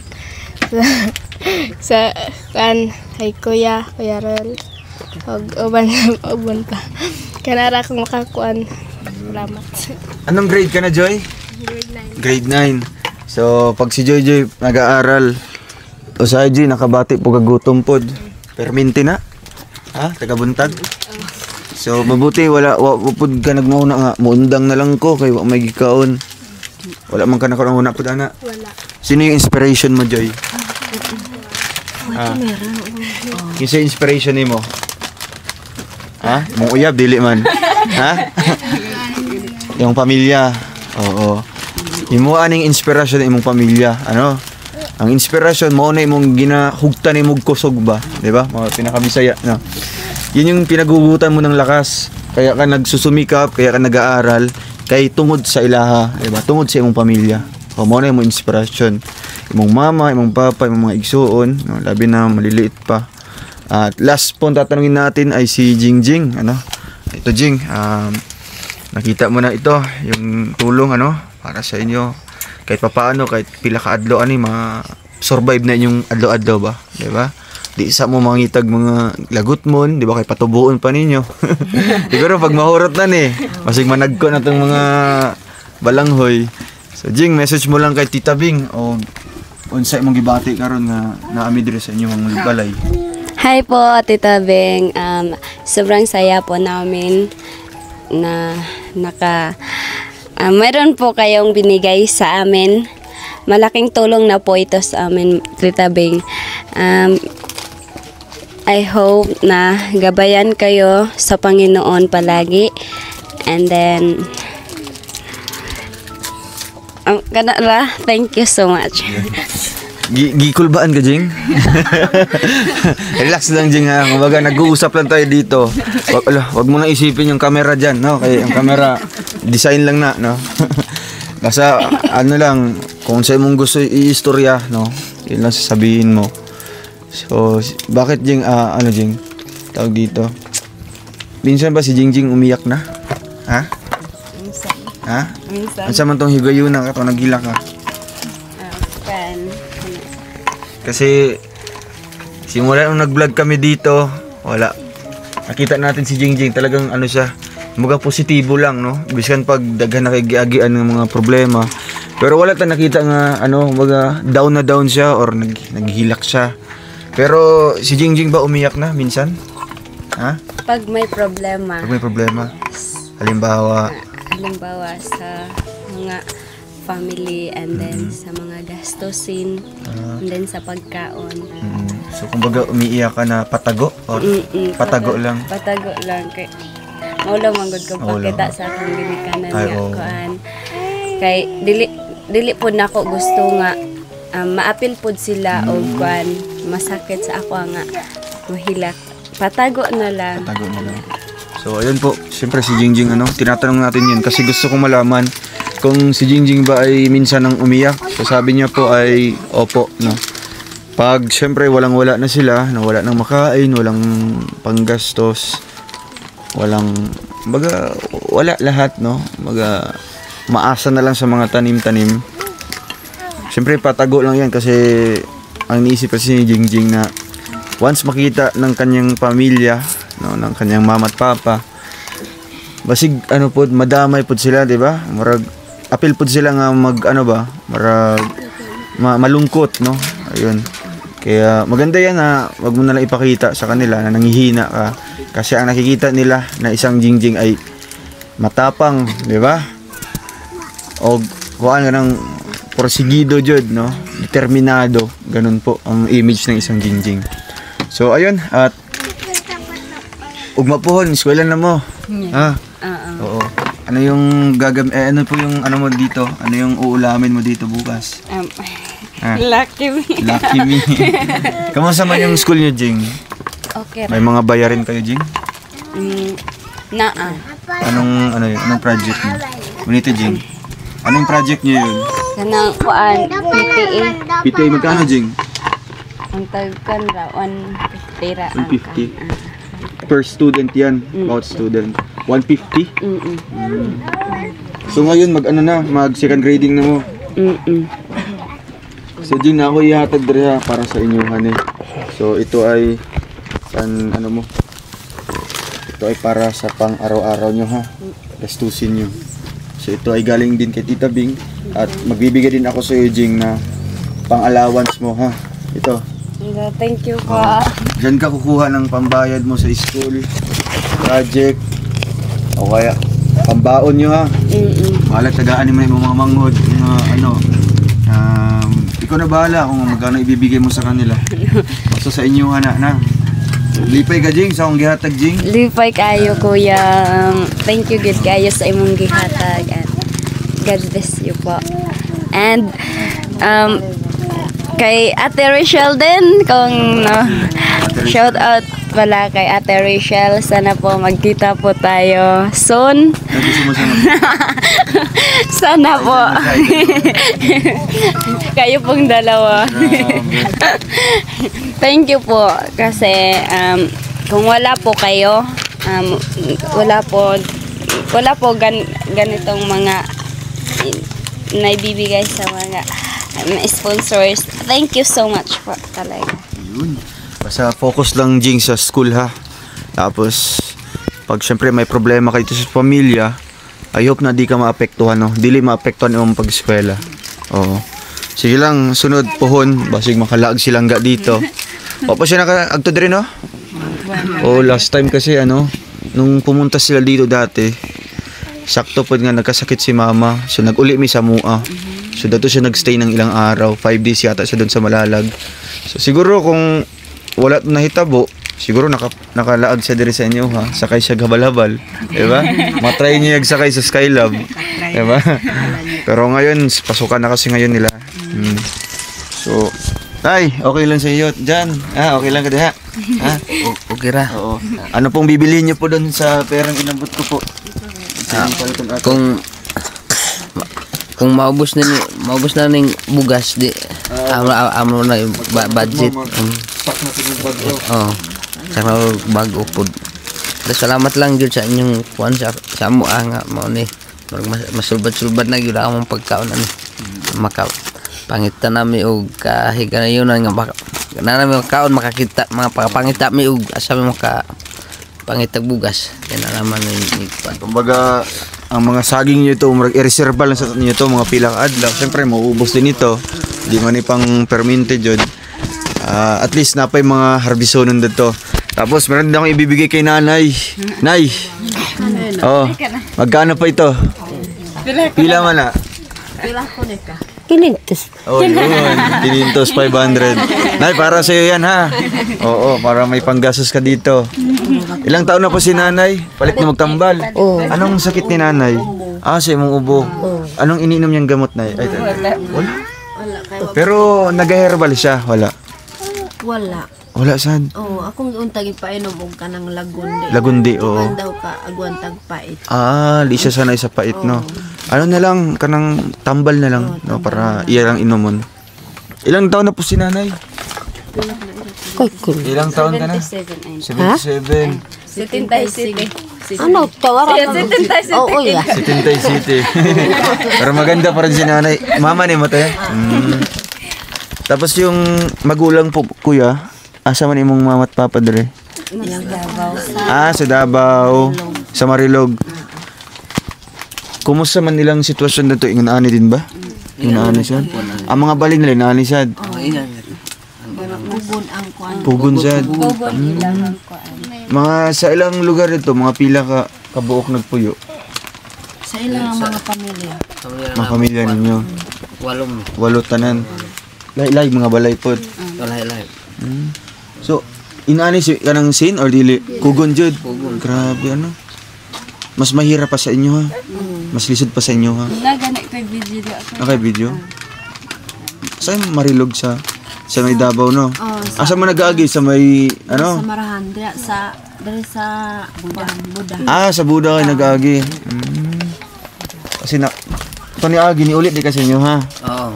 sa kan ay Kuya Rel og uban pa. Kanara akong makakuan. Salamat. Anong grade ka na Joy? Grade 9. So, pag si Joy Joy nag-aaral, o sa Joy nakabati po kagutom pod. Perminti na. Ha? Tagabuntag? So, mabuti wala pud ka nagmauna nga. Muundang na lang ko kay wa may gikaon. Wala man ka nakaranguna pud ana. Wala. Sino yung inspiration mo, Joy? Kinsa yung inspiration nimo? Ha? Mong uyab dili man. Ha? Yung pamilya. Oo. Imo aning inspirasyon imong pamilya, ano? Ang inspirasyon mo na imong ginahugtan imong kusog ba, di ba? Mga pinakabisaya, no? Yun yung pinagugutan mo ng lakas. Kaya ka nagsusumikap, kaya ka nag-aaral, kay tungod sa ilaha, di ba? Tungod sa imong pamilya. O mo na imong inspirasyon. Imong mama, imong papa, imong mga igsuon, no? Labi na maliliit pa. At last po tatanungin natin ay si Jingjing, ano? Ito Jing, nakita mo na ito, yung tulong ano para sa inyo. Kahit papaano, kahit pila ka adlaw ani ma-survive na inyong adlaw-adlaw ba, di ba? Di sa mo mangitag mga lagot mo, di ba, kay patubuon pa ninyo. Siguro pag mahurot na ni, masig managko na tong mga balanghoy. So Jing, message mo lang kay Tita Bing o unsa imong gibati karon nga naami diri sa inyong balay. Hi po, Tita Beng. Sobrang saya po namin na mayroon po kayong binigay sa amin. Malaking tulong na po ito sa amin, Tita Beng. I hope na gabayan kayo sa Panginoon palagi. And then, thank you so much. Gikulbaan ka, Jing? Relax lang, Jing, ha? Kumbaga, nag-uusap lang tayo dito. Wag mo na isipin yung camera dyan, no? Kaya yung camera, design lang na, no? Basta, ano lang, kung sa'yo mong gusto i-istorya, no? Yun lang sasabihin mo. So, bakit, Jing, Jing? Tawag dito. Minsan ba si Jingjing umiyak na? Ha? Minsan. Ha? Minsan. Ansa man tong higayuna ka, to nagila ka? Kasi simula nung nag-vlog kami dito, wala. Nakita natin si Jingjing, talagang ano siya, mga positibo lang, no? Biskan pag daghan na kay giagian ng mga problema. Pero wala tayong nakita nga ano, mga down na down siya or naghilak siya. Pero si Jingjing ba umiyak na minsan? Ha? Pag may problema. Pag may problema. Halimbawa Sa mga family and then sa mga gastusin and then sa pagkaon. So kumbaga umiiyak ka na patago or patago lang? Patago lang kay maulang manggod ko pakita sa akong ginikanan niya kuan. Kay dili pud nako gusto nga maapil pud sila og kuan masakit sa ako nga mahilak. Patago na lang. Patago na lang. So ayun po, siyempre si Jingjing tinatanong natin yun kasi gusto kong malaman kung si Jingjing ba ay minsan nang umiyak. So sabi niya po ay opo, no. Pag siyempre walang-wala na sila, wala nang makain, walang panggastos, walang wala lahat, no. Maasa na lang sa mga tanim-tanim. Siyempre patago lang yan kasi ang iniisip kasi ni Jingjing na once makita ng kanyang pamilya, no, ng kanyang mama at papa, basig po madamay po sila, di ba? Marag apil po sila nga marag malungkot, no. Ayun. Kaya maganda yan na wag mo na lang ipakita sa kanila na nanghihina ka kasi ang nakikita nila na isang Jingjing ay matapang, di ba? O kuhaan ka ng porsigido jud, no? Determinado. Ganun po ang image ng isang Jingjing. So ayun, at ugma pohon, eskwela na mo. Ha? Oo. Ano yung ano po yung mo dito? Ano yung uulamin mo dito bukas? Lucky me. Lucky me. Kamusta man yung school niyo, Jing? Okay. May mga bayarin kayo, Jing? Anong project niyo? Bonito, Jing. Anong project niyo yun? Kanang kuan PTA. PTA magkano, Jing? Ang tagkan ra 150 ra. 150. Per student yan, bawat student. 150? So ngayon mag second grading na mo. So Jing, ako ihatag diri para sa inyohan eh. So ito ay ito ay para sa pang araw-araw nyo ha. Gastusin nyo. So ito ay galing din kay Tita Bing at magbibigay din ako sa iyo, Jing, na pang allowance mo ha. Ito. Thank you po. Diyan ka kukuha ng pambayad mo sa school, project, o kaya pambaon nyo ha. Mahalat tagaan mo yung mga manghod, ikaw na bahala kung magkano ibibigay mo sa kanila. Basta sa inyo na. Lipay ka, Jing, sa akong gihatag, Jing. Lipay kayo, kuya. Thank you good kayo sa imong gihatag. And God bless you po. And kay Ate Rachel din, kung shout out pala kay Ate Rachel. Sana po magkita po tayo soon. Sana po. Kayo pong dalawa. Thank you po kasi kung wala po kayo, wala po ganitong mga naibibigay sa mga sponsors. Thank you so much po talaga. Yun. Basta focus lang, Jing, sa school ha. Tapos pag syempre may problema kayo sa pamilya, I hope na di ka maapektuhan, no? Dili maapektuhan yung pag-eskwela. Oo. Sige lang, sunod pohon, basig makalaag silang ga dito. O pa siya nakaagto din, no? Last time kasi nung pumunta sila dito dati, sakto po nga nagkasakit si mama. So nag-uli mi sa mua. So dato siya nagstay ng ilang araw, 5 days yata siya doon sa Malalag. So siguro kung wala nahitabo, siguro nakalaag siya diri sa inyo ha. Sakay siya habal-habal, di ba? Matry niya sakay sa Skylab, di ba? Pero ngayon pasukan na kasi ngayon nila. So, ay, okay lang sa iyo diyan. Okay lang ka diha. Okay ra. Oo. Ano pong bibilihin niyo po doon sa perang inabot ko po? Kung maubos na ning bugas di amo na yung budget. Sak na tingin bago. Oo. Saka bago pod. Salamat lang gyud sa inyong kuan sa amo nga mao ni masulbad-sulbad na gyud among pagkaon maka pangitan nami og kahigayunan nga nami kaon makakita mga pangita mi og asa mi maka pangitag bugas kaya naman ni kumbaga ang mga saging nyo ito i-reserve lang sa inyo ito mga pilang adlaw. Siyempre mauubos din ito, di man pang permente jud. At least napay mga harbisonon dito. Tapos meron din akong ibibigay kay nanay. Nay, magkano pa ito? Pila man na? Pila ko ka? 500. Oh, yun. 500, 500. Nay, para sa iyo yan ha. Oo, para may panggastos ka dito. Ilang taon na po si nanay? Palit na magtambal. Anong sakit ni nanay? Sa imong ubo. Anong iniinom niyang gamot, nay? Wala. Pero nag-herbal siya? Wala. Wala. Wala sad. Oo, akong untag ipainom og kanang lagundi. Lagundi, oo. Tuman daw ka agwan tagpait. Di siya sanay sa pait, no? Ano na lang, kanang tambal na lang, no? Para iya lang inumon. Ilang taon na po si nanay? Ilang taon ka na? 77. 77. Ano, tawara ka? Oo, ya. 77. Pero maganda pa rin si nanay. Mama ni mo tayo. Tapos yung magulang po, kuya, asa man imong mama at papa dere? Sa Davao. Sa Marilog. Kumusta man nilang sitwasyon na to? Ingon-ani din ba? Ingon-ani sad? Ang mga balin nila, ingon-ani sad? Pugon ang kuan. Pugon sad? Pugon ilang ang kuan. Mga sa ilang lugar ito, mga pila ka kabuok nagpuyo. Sa ilang mga pamilya. Mga pamilya ninyo. 8 tanan. Lahi mga balay pod. Lahi-lahi. So, inaani si kanang sin or dili? Kugon jud. Grabe ano. Mas mahirap pa sa inyo ha. Mas lisod pa sa inyo ha. Nagana ko video na ako. Okay, video. Saan Marilog sa may Davao no? Asa man nag-aagi sa may Sa ano? Marahan, dira sa Buda. Sa Buda kayo nag-aagi. Kasi na ni agi ni ulit di kasi inyo ha. Oo.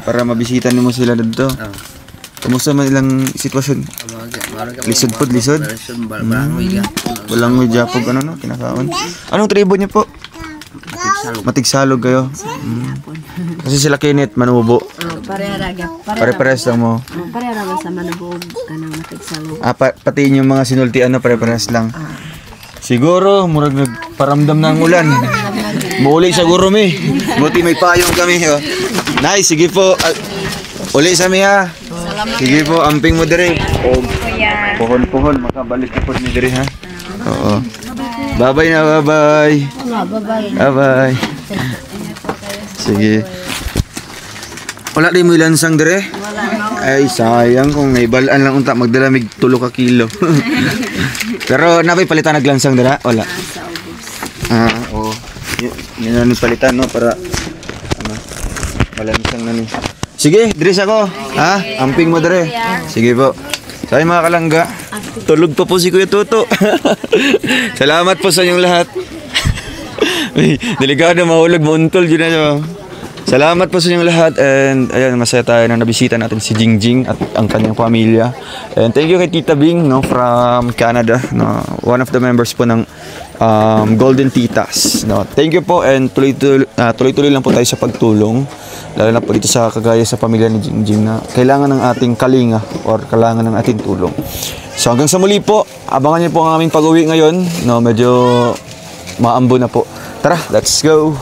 Para mabisita nimo sila dito. Kumusta man ilang sitwasyon? Lisod pod, lisod? Walang may japog ano no, kinakaon. Anong tribo niyo po? Matigsalog kayo. Kasi sila Kenneth Manubo. Pare-pares lang mo. Pareha sa Manabuog kanang matigsalog. Pati yung mga sinultian na pare-pares lang. Siguro, murag nagparamdam ng ulan. Mauli sa guro mi. Buti may payong kami. Oh. Nice, sige po. Uli sa mi ha. Sige po, amping mo dire. Pohon-pohon, makabalik na po ni dire ha. Oo. Bye-bye na, bye-bye. Bye-bye. Sige. Wala din mo ilansang dire? Ay, sayang kung naibalaan lang unta, magdalamig 3 ka kilo. Pero napay palitan naglansang dira? Wala. Oo. Yun na palitan no para ano, malansang na ni. Sige, dress ako. Amping mo dire. Sige po. Sa mga kalangga, tulog pa po si Kuya Toto. Salamat po sa inyong lahat. Delikado mahulog, mauntol dyan na. Salamat po sa inyong lahat and ayan, masaya tayo na nabisita natin si Jingjing at ang kanyang pamilya. And thank you kay Tita Bing no, from Canada, no, one of the members po ng Golden Titas. No. Thank you po and tuloy-tuloy lang po tayo sa pagtulong. Lalo na po dito sa kagaya sa pamilya ni Jingjing na kailangan ng ating kalinga or kailangan ng ating tulong. So hanggang sa muli po, abangan niyo po ang aming pag-uwi ngayon. No, medyo maambo na po. Tara, let's go!